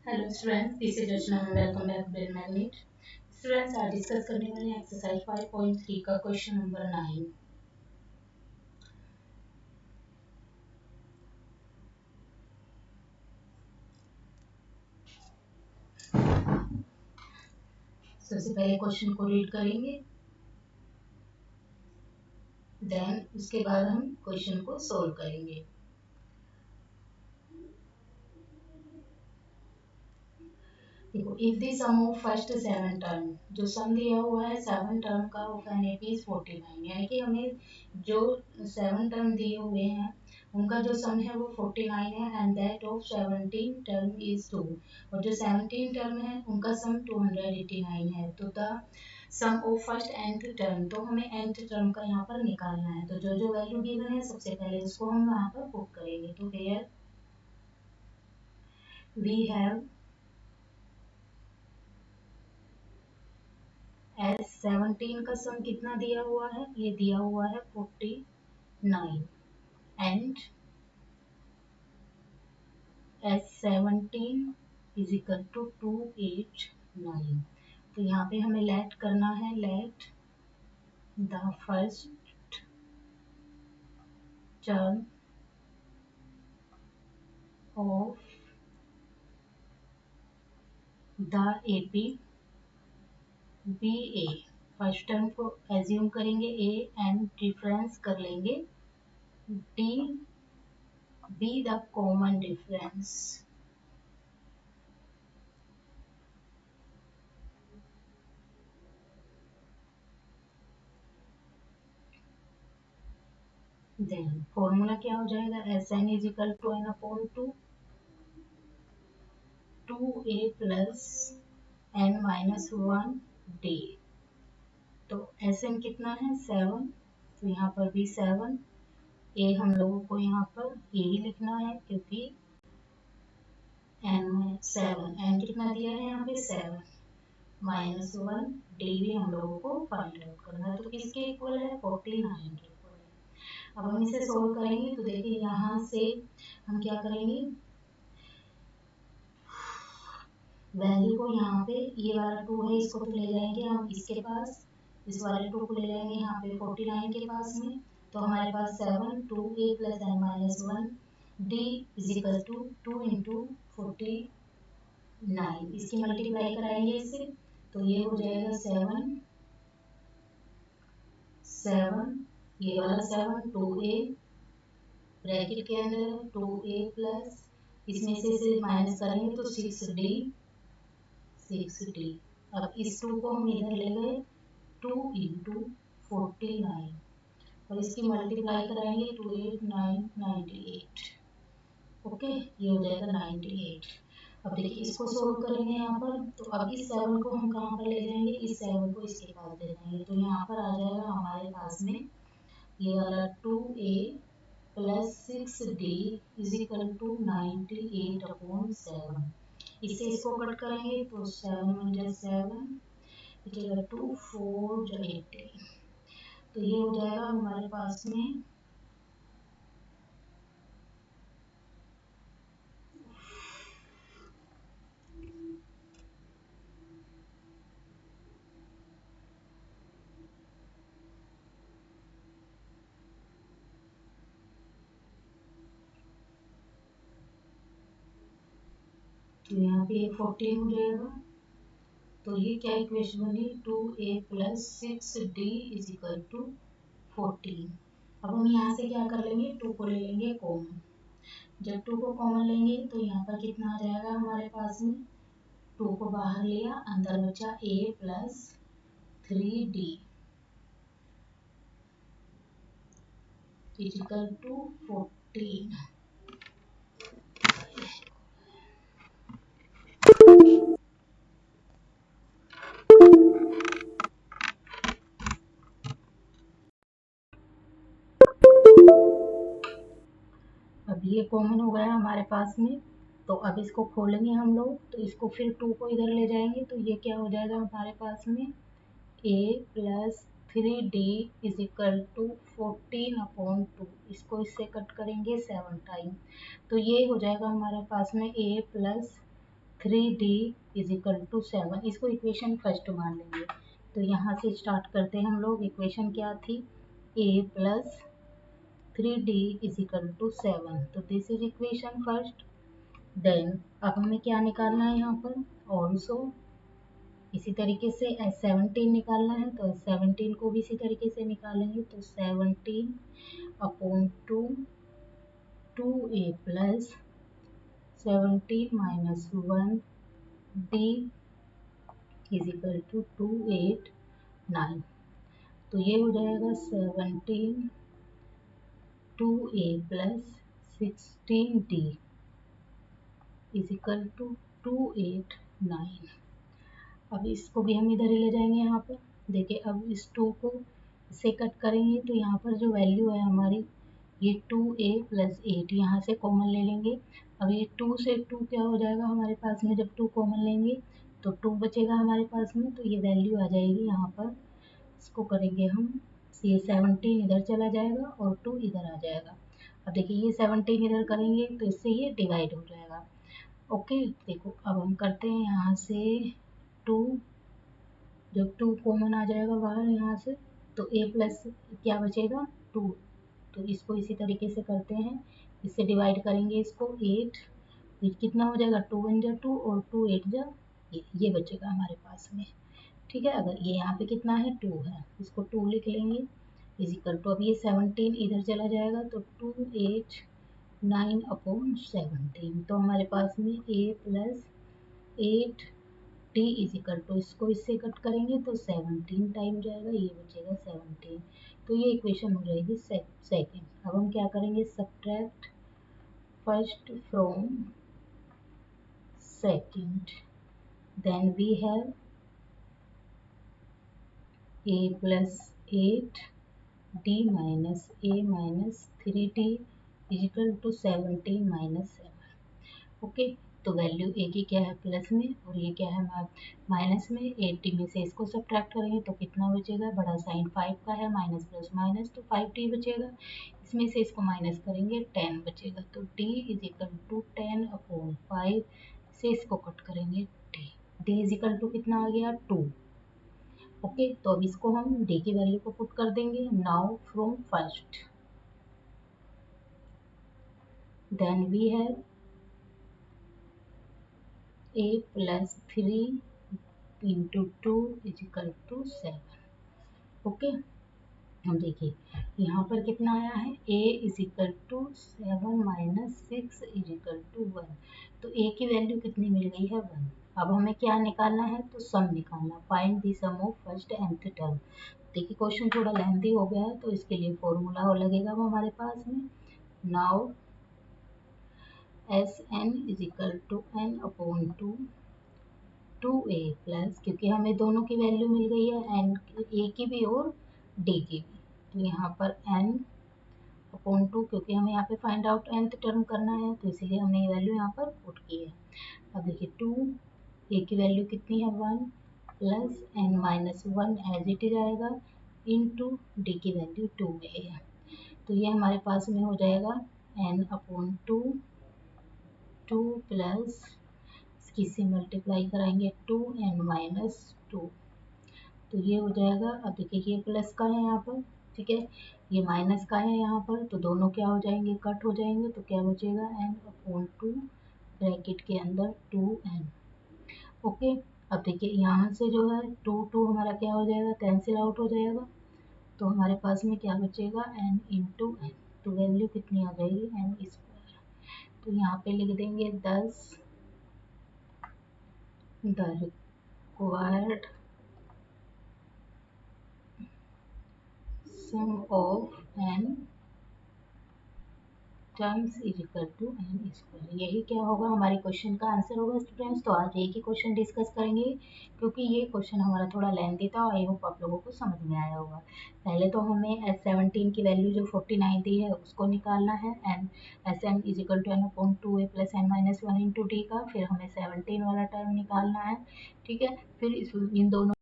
Hello students, this is Rachna and welcome back to Brain Magnet. Students, आज discuss करने वाले हैं एक्सरसाइज 5.3 का क्वेश्चन नंबर 9। सबसे पहले क्वेश्चन को रीड करेंगे, देन उसके बाद हम क्वेश्चन को सोल्व करेंगे। देखो, if the sum of first 7 term, जो सम दिया हुआ है 7 टर्म का ऑफ एन एपी इज 49, यानी कि हमें जो 7 टर्म दिए हुए हैं उनका जो सम है वो 49 है, and that of 17 term is 2, और जो 17 टर्म है उनका सम 289 है। तो the sum of first nth term, तो हमें nth टर्म का यहाँ पर निकालना है। तो जो जो वैल्यू गिवन है सबसे पहले उसको हम यहाँ पर पुट करेंगे। तो हियर वी हैव एस 17 का सम कितना दिया हुआ है, ये दिया हुआ है 49, and S 17 is equal to 289। तो यहाँ पे हमें लेट करना है, let the first term of the AP be A. First term को एज्यूम करेंगे ए, एंड डिफरेंस कर लेंगे D be the common difference. Then formula क्या हो जाएगा, S N is equal to N upon 2a plus N minus 1 D. तो S N कितना है 7, तो यहाँ पर भी 7, ए हम लोगों को यहाँ पर यही लिखना है क्योंकि एन में 7, एन कितना दिया है यहाँ पे 7 माइनस 1 डी भी हम लोगों को फाइंड आउट करना है। तो किसके इक्वल है, 49 के इक्वल है। अब हम इसे सोल्व करेंगे, तो देखिए यहाँ से हम क्या करेंगे, वैल्यू को यहाँ पे ये वाला 2 है इसको तो ले जाएंगे हम इसके पास, इस वाले 2 को ले जाएंगे यहाँ पे 49 के पास में। तो हमारे पास 7 2a plus N minus 1 D is equal to 2 into 49, इसकी मल्टीप्लाई कराएंगे इससे, तो ये हो जाएगा 7 7, ये वाला 7 2a ब्रैकेट के अंदर 2a प्लस इसमें से माइनस करेंगे तो 6d 6d। अब इस 2 को हम इधर ले गए, 2 इंटू 49, और इसकी मल्टीप्लाई कराएंगे 2 8 9 98। ओके, ये हो जाएगा 98। अब देखिए इसको सोल्व करेंगे यहाँ पर, तो अब इस 7 को हम कहाँ पर ले जाएंगे, इस 7 को इसके पास ले जाएंगे। तो यहाँ पर आ जाएगा हमारे पास में ये वाला 2a plus 6d is equal to 98 upon 7। इससे इसको कट करेंगे तो 7 × 7 बचेगा 2 4 80। तो ये हो जाएगा हमारे पास में तो यहाँ पे 14 हो जाएगा। तो ये क्या इक्वेशन बनी, 2a plus 6d is equal to 14। अब हम यहाँ से क्या कर लेंगे, 2 को ले लेंगे कॉमन। जब 2 को कॉमन लेंगे तो यहाँ पर कितना आ जाएगा हमारे पास में, 2 को बाहर लिया, अंदर बचा a plus 3d is equal to 14। अब ये कॉमन हो गया हमारे पास में, तो अब इसको खोलेंगे हम लोग, तो इसको फिर 2 को इधर ले जाएंगे, तो ये क्या हो जाएगा हमारे पास में, a plus 3d is equal to 14 upon 2। इसको इससे कट करेंगे 7 टाइम, तो ये हो जाएगा हमारे पास में a plus 3d is equal to 7, इसको इक्वेशन फर्स्ट मान लेंगे। तो यहाँ से स्टार्ट करते हैं हम लोग। इक्वेशन क्या थी, a plus 3d is equal to 7, तो this is equation first. Then अब हमें क्या निकालना है यहाँ पर, ऑल्सो इसी तरीके से S17 निकालना है, तो S17 को भी इसी तरीके से निकालेंगे। तो 17 upon 2a plus 17 minus 1d is equal to 289। तो ये हो जाएगा 17 2a plus 16d is equal to 289। अब इसको भी हम इधर ही ले जाएंगे यहाँ पर। देखिए अब इस 2 को इससे कट करेंगे तो यहाँ पर जो वैल्यू है हमारी, ये 2a प्लस 8 यहाँ से कॉमन ले लेंगे। अब ये 2 से 2 क्या हो जाएगा हमारे पास में, जब 2 कॉमन लेंगे तो 2 बचेगा हमारे पास में, तो ये वैल्यू आ जाएगी यहाँ पर। इसको करेंगे हम, ये 17 इधर चला जाएगा और 2 इधर आ जाएगा। अब देखिए ये 17 इधर करेंगे तो इससे ये डिवाइड हो जाएगा। ओके, देखो अब हम करते हैं यहाँ से 2, जब 2 कॉमन आ जाएगा बाहर यहाँ से, तो a प्लस क्या बचेगा 2, तो इसको इसी तरीके से करते हैं, इससे डिवाइड करेंगे इसको 8, ये कितना हो जाएगा 2 1 जा 2 और 2 8 जा ये बचेगा हमारे पास में। ठीक है, अगर ये यहाँ पे कितना है 2 है, इसको 2 लिख लेंगे इज इक्वल टू, अब ये 17 इधर चला जाएगा तो 2 8 9 अपॉन 17, तो हमारे पास में a plus 8 d is equal to, इसको इससे कट करेंगे तो 17 टाइम जाएगा, ये बचेगा 17। तो ये इक्वेशन हो जाएगी सेकेंड। अब हम क्या करेंगे, subtract first from second, then we have a plus 8 d minus a minus 3d is equal to 17 minus 7। Okay, तो वैल्यू a की क्या है प्लस में और ये क्या है माइनस में। 80 में से इसको सब्ट्रैक्ट करेंगे तो कितना बचेगा, बड़ा साइन 5 का है, माइनस प्लस माइनस तो 5d बचेगा। इसमें से इसको माइनस करेंगे 10 बचेगा, तो d is equal to 10 upon 5 से इसको कट करेंगे d इज इक्वल टू कितना आ गया 2। ओके, तो अब इसको हम d की वैल्यू को पुट कर देंगे। Now from first, then we have a plus 3 into 2 is equal to 7। Okay, हम देखिए यहाँ पर कितना आया है, a is equal to 7 minus 6 is equal to 1, तो a की वैल्यू कितनी मिल गई है 1। अब हमें क्या निकालना है, तो सम निकालना, find the sum of first nth term. देखिए क्वेश्चन थोड़ा लेंथी हो गया है तो इसके लिए फॉर्मूला लगेगा वो हमारे पास में। Now S N is equal to n upon 2a plus, क्योंकि हमें दोनों की वैल्यू मिल गई है, एन ए की भी और डी की भी, तो यहाँ पर n अपॉन 2, क्योंकि हमें यहाँ पे फाइंड आउट nth टर्म करना है तो इसीलिए हमने ये वैल्यू यहाँ पर पुट की है। अब देखिए 2 a की वैल्यू कितनी है 1 plus n minus 1 as it is आएगा इंटू डी की वैल्यू 2 में है, तो ये हमारे पास में हो जाएगा n अपॉन 2 प्लस इसकी से मल्टीप्लाई कराएंगे 2n माइनस 2, तो ये हो जाएगा। अब देखिए ये प्लस का है यहाँ पर, ठीक है, ये माइनस का है यहाँ पर, तो दोनों क्या हो जाएंगे, कट हो जाएंगे, तो क्या बचेगा n अपॉन 2 ब्रैकेट के अंदर 2n। ओके, अब देखिए यहाँ से जो है 2 हमारा क्या हो जाएगा, कैंसिल आउट हो जाएगा, तो हमारे पास में क्या बचेगा n इंटू n, तो वैल्यू कितनी आ जाएगी n स्क्वायर, तो यहाँ पे लिख देंगे 10 the required sum of n terms is equal to n square. यही क्या होगा, हमारे क्वेश्चन का आंसर होगा स्टूडेंट्स। तो आज एक ही क्वेश्चन डिस्कस करेंगे क्योंकि ये क्वेश्चन हमारा थोड़ा लेंथी था, आई होप आप लोगों को समझ में आया होगा। पहले तो हमें S17 की वैल्यू जो 49 दी है उसको निकालना है, N S N is equal to n upon 2a plus n minus 1 into D का, फिर हमें 17 वाला टर्म निकालना है, ठीक है, फिर इन दोनों